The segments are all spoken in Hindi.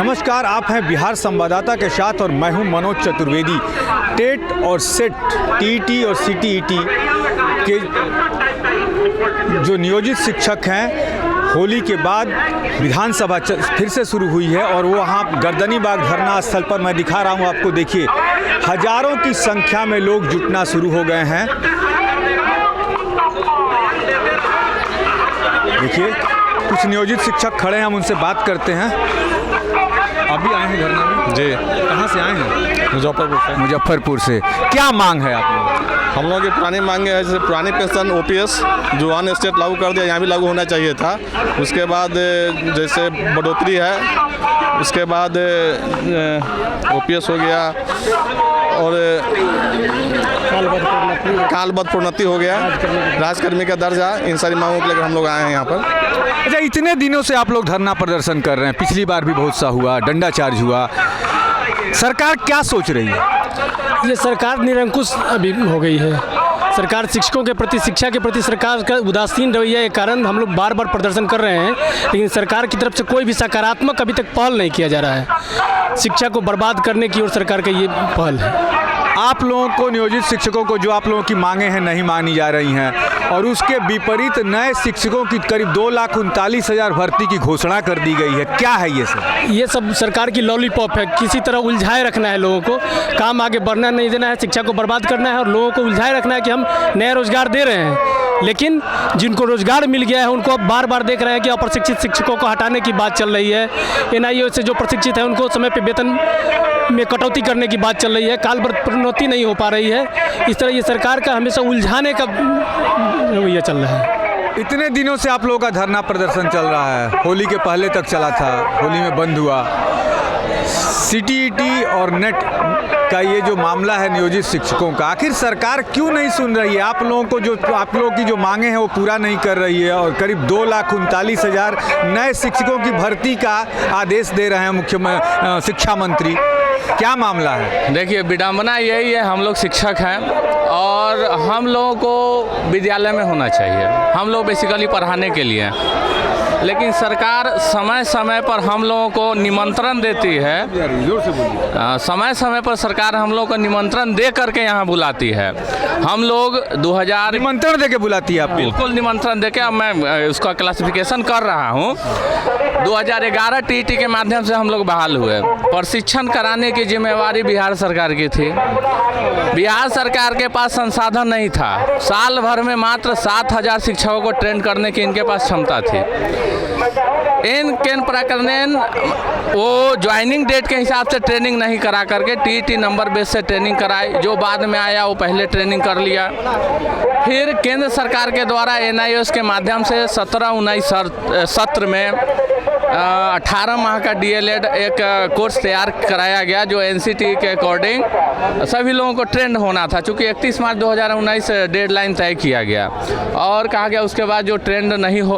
नमस्कार, आप हैं बिहार संवाददाता के साथ और मैं हूं मनोज चतुर्वेदी। टेट और सेट टीईटी और सीटीईटी के जो नियोजित शिक्षक हैं, होली के बाद विधानसभा फिर से शुरू हुई है और वो वहाँ गर्दनीबाग धरना स्थल पर मैं दिखा रहा हूँ आपको। देखिए, हजारों की संख्या में लोग जुटना शुरू हो गए हैं। देखिए, कुछ नियोजित शिक्षक खड़े हैं, हम उनसे बात करते हैं। अभी आए हैं धरना में? जी। कहाँ से आए हैं? मुजफ्फरपुर से। मुजफ्फरपुर से। क्या मांग है आप लोग? हम लोग की पुरानी मांगे है, जैसे पुरानी पेंशन ओपीएस जो वन स्टेट लागू कर दिया, यहाँ भी लागू होना चाहिए था। उसके बाद जैसे बढ़ोतरी है, उसके बाद ओपीएस हो गया और कालबद्ध प्रोन्नति हो गया, राजकर्मी का दर्जा, इन सारी मांगों को लेकर हम लोग आए हैं यहाँ पर। अच्छा, इतने दिनों से आप लोग धरना प्रदर्शन कर रहे हैं, पिछली बार भी बहुत सा हुआ, डंडा चार्ज हुआ, सरकार क्या सोच रही है? ये सरकार निरंकुश अभी हो गई है। सरकार शिक्षकों के प्रति, शिक्षा के प्रति सरकार का उदासीन रवैया के कारण हम लोग बार बार प्रदर्शन कर रहे हैं, लेकिन सरकार की तरफ से कोई भी सकारात्मक अभी तक पहल नहीं किया जा रहा है। शिक्षा को बर्बाद करने की ओर सरकार का ये पहल है। आप लोगों को, नियोजित शिक्षकों को, जो आप लोगों की मांगे हैं नहीं मानी जा रही हैं और उसके विपरीत नए शिक्षकों की करीब 2,39,000 भर्ती की घोषणा कर दी गई है। क्या है ये सब? ये सब सरकार की लॉलीपॉप है। किसी तरह उलझाए रखना है लोगों को, काम आगे बढ़ना नहीं देना है, शिक्षा को बर्बाद करना है और लोगों को उलझाए रखना है कि हम नया रोजगार दे रहे हैं। लेकिन जिनको रोजगार मिल गया है उनको अब बार बार देख रहे हैं कि अप्रशिक्षित शिक्षकों को हटाने की बात चल रही है। एनआईओ से जो प्रशिक्षित है उनको समय पर वेतन में कटौती करने की बात चल रही है, कालबद्ध प्रोन्नति नहीं हो पा रही है। इस तरह ये सरकार का हमेशा उलझाने का रवैया चल रहा है। इतने दिनों से आप लोगों का धरना प्रदर्शन चल रहा है, होली के पहले तक चला था, होली में बंद हुआ। सीटीईटी और नेट का ये जो मामला है नियोजित शिक्षकों का, आखिर सरकार क्यों नहीं सुन रही है? आप लोगों की जो मांगे हैं वो पूरा नहीं कर रही है और करीब 2,39,000 नए शिक्षकों की भर्ती का आदेश दे रहे हैं शिक्षा मंत्री। क्या मामला है? देखिए, विडंबना यही है, हम लोग शिक्षक हैं और हम लोगों को विद्यालय में होना चाहिए। हम लोग बेसिकली पढ़ाने के लिए, लेकिन सरकार समय समय पर हम लोगों को निमंत्रण देती है। समय समय पर सरकार हम लोगों को निमंत्रण दे करके यहाँ बुलाती है। हम लोग 2000 निमंत्रण दे के बुलाती है आपको? बिल्कुल निमंत्रण दे के। अब मैं उसका क्लासिफिकेशन कर रहा हूँ। 2011 टीईटी के माध्यम से हम लोग बहाल हुए। प्रशिक्षण कराने की जिम्मेवारी बिहार सरकार की थी। बिहार सरकार के पास संसाधन नहीं था। साल भर में मात्र 7,000 शिक्षकों को ट्रेन करने की इनके पास क्षमता थी। इन केन प्रकरण वो ज्वाइनिंग डेट के हिसाब से ट्रेनिंग नहीं करा करके टीईटी नंबर बेस से ट्रेनिंग कराई। जो बाद में आया वो पहले ट्रेनिंग कर लिया। फिर केंद्र सरकार के द्वारा एनआईओएस के माध्यम से 17-19 सत्र में 18 माह का डीएलएड एक कोर्स तैयार कराया गया, जो एनसीटी के अकॉर्डिंग सभी लोगों को ट्रेंड होना था। चूँकि 31 मार्च 2019 डेडलाइन तय किया गया और कहा गया उसके बाद जो ट्रेंड नहीं हो,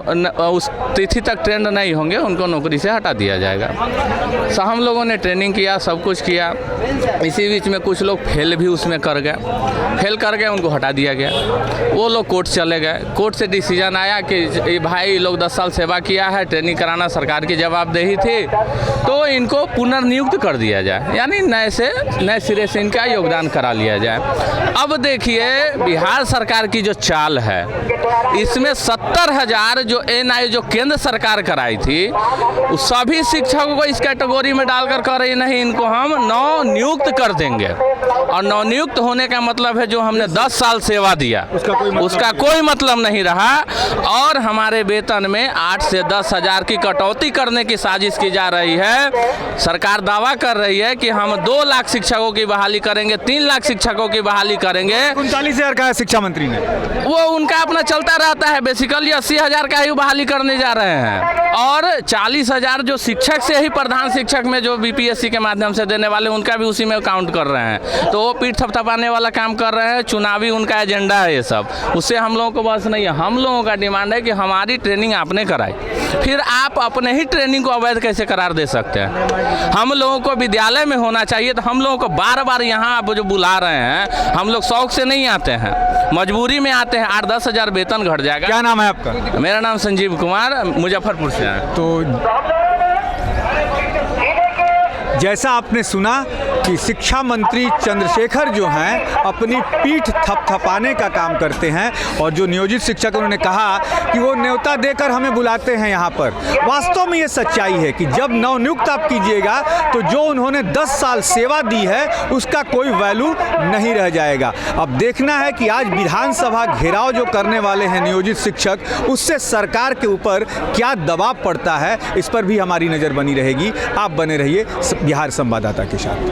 उस तिथि तक ट्रेंड नहीं होंगे उनको नौकरी से हटा दिया जाएगा। सो हम लोगों ने ट्रेनिंग किया, सब कुछ किया। इसी बीच में कुछ लोग फेल भी उसमें कर गए, उनको हटा दिया गया। वो लोग कोर्ट चले गए। कोर्ट से डिसीजन आया कि भाई लोग 10 साल सेवा किया है, ट्रेनिंग कराना सरकार की जवाबदेही थी, तो इनको पुनर्नियुक्त कर दिया जाए, यानी नए सिरे से इनका योगदान करा लिया जाए। अब देखिए, बिहार सरकार की जो चाल है, इसमें 70,000 जो एनआईओ जो केंद्र सरकार कराई थी, उस सभी शिक्षकों को इस कैटेगरी में डालकर कह रही नहीं, इनको हम नवनियुक्त कर देंगे। और नवनियुक्त होने का मतलब है जो हमने 10 साल सेवा दिया उसका कोई मतलब नहीं रहा। और हमारे वेतन में 8 से 10,000 की कटौती करने की साजिश की जा रही है। सरकार दावा कर रही है कि हम 2 लाख शिक्षकों की बहाली करेंगे, 3 लाख शिक्षकों की बहाली करेंगे। 39,000 का शिक्षा मंत्री ने, वो उनका अपना चलता रहता है। बेसिकली 80,000 का ही बहाली करने जा रहे हैं और 40,000 जो शिक्षक से ही प्रधान शिक्षक में जो बीपीएससी के माध्यम से देने वाले, उनका भी उसी में काउंट कर रहे हैं। तो वो पीठ थपथपाने वाला काम कर रहे हैं। चुनावी उनका एजेंडा है ये सब। उससे हम लोगों को बस नहीं है। हम लोगों का डिमांड है कि हमारी ट्रेनिंग आपने कराई, फिर आप अपने ही ट्रेनिंग को अवैध कैसे करार दे सकते हैं? हम लोगों को विद्यालय में होना चाहिए। तो हम लोगों को बार बार यहाँ आप जो बुला रहे हैं, हम लोग शौक से नहीं आते हैं, मजबूरी में आते हैं। 8-10 हज़ार वेतन घट जाएगा। क्या नाम है आपका? मेरा नाम संजीव कुमार, मुजफ्फरपुर से है। तो जैसा आपने सुना कि शिक्षा मंत्री चंद्रशेखर जो हैं अपनी पीठ थपथपाने का काम करते हैं और जो नियोजित शिक्षक उन्होंने कहा कि वो न्योता देकर हमें बुलाते हैं यहाँ पर। वास्तव में ये सच्चाई है कि जब नवनियुक्त आप कीजिएगा तो जो उन्होंने 10 साल सेवा दी है उसका कोई वैल्यू नहीं रह जाएगा। अब देखना है कि आज विधानसभा घेराव जो करने वाले हैं नियोजित शिक्षक, उससे सरकार के ऊपर क्या दबाव पड़ता है, इस पर भी हमारी नज़र बनी रहेगी। आप बने रहिए बिहार संवाददाता के साथ।